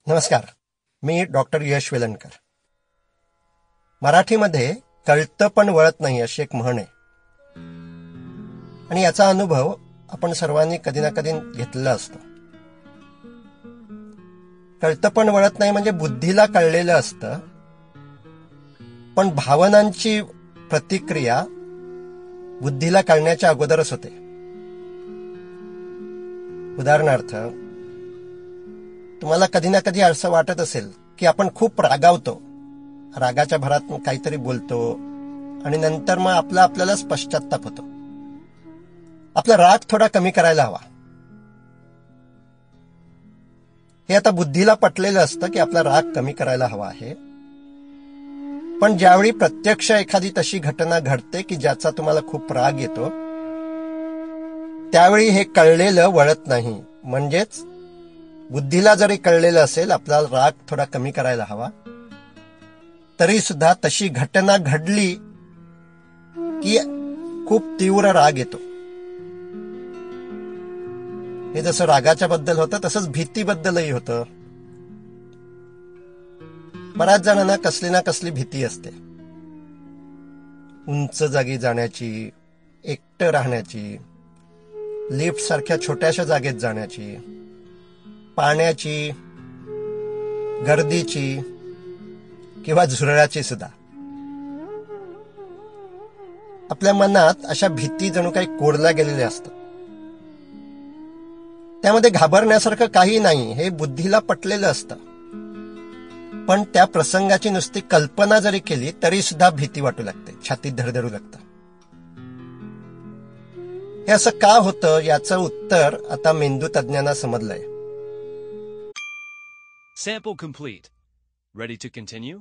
नमस्कार. मी डॉक्टर यश वेलणकर. मराठीमध्ये कळतं पण वळत नाही अशी एक म्हण आहे आणि याचा अनुभव आपण सर्वांनी कधी ना कधी घेतलेला असतो. कळतं पण वळत नाही म्हणजे बुद्धीला कळलेलं असतं, पण भावनांची प्रतिक्रिया बुद्धीला कळण्याच्या अगोदरच होते. उदाहरणार्थ, तुम्हाला कधी ना कधी असं वाटत असेल की आपण खूप रागावतो, रागाच्या भरात काहीतरी बोलतो आणि नंतर मग आपल्याला पश्चात्ताप होतो. आपला राग थोडा कमी करायला हवा. हे आता बुद्धीला पटलेलं असतं की आपला राग कमी करायला हवा आहे. पण ज्यावेळी प्रत्यक्ष एखादी तशी घटना घडते की ज्याचा तुम्हाला खूप राग येतो, त्यावेळी हे कळलेलं वळत नाही. म्हणजेच बुद्धीला जरी कळलेलं असेल आपला राग थोडा कमी करायला हवा, तरी सुद्धा तशी घटना घडली की खूप तीव्र राग येतो. हे जसं रागाच्या बद्दल होतं तसंच भीतीबद्दलही होतं. बऱ्याच जणांना कसली ना कसली भीती असते. उंच जागी जाण्याची, एकटं राहण्याची, लिफ्ट सारख्या छोट्याशा जागेत जाण्याची, पाण्याची, गर्दीची किंवा झुरळाची सुद्धा. आपल्या मनात अशा भीती जणू काही कोरल्या गेलेल्या असतात. त्यामध्ये घाबरण्यासारखं काही नाही, हे बुद्धीला पटलेलं असतं. पण त्या प्रसंगाची नुसती कल्पना जरी केली तरी सुद्धा भीती वाटू लागते, छातीत धडधडू लागतं. हे असं का होतं याचं उत्तर आता मेंदू तज्ञांना समजलंय. Sample complete. Ready to continue?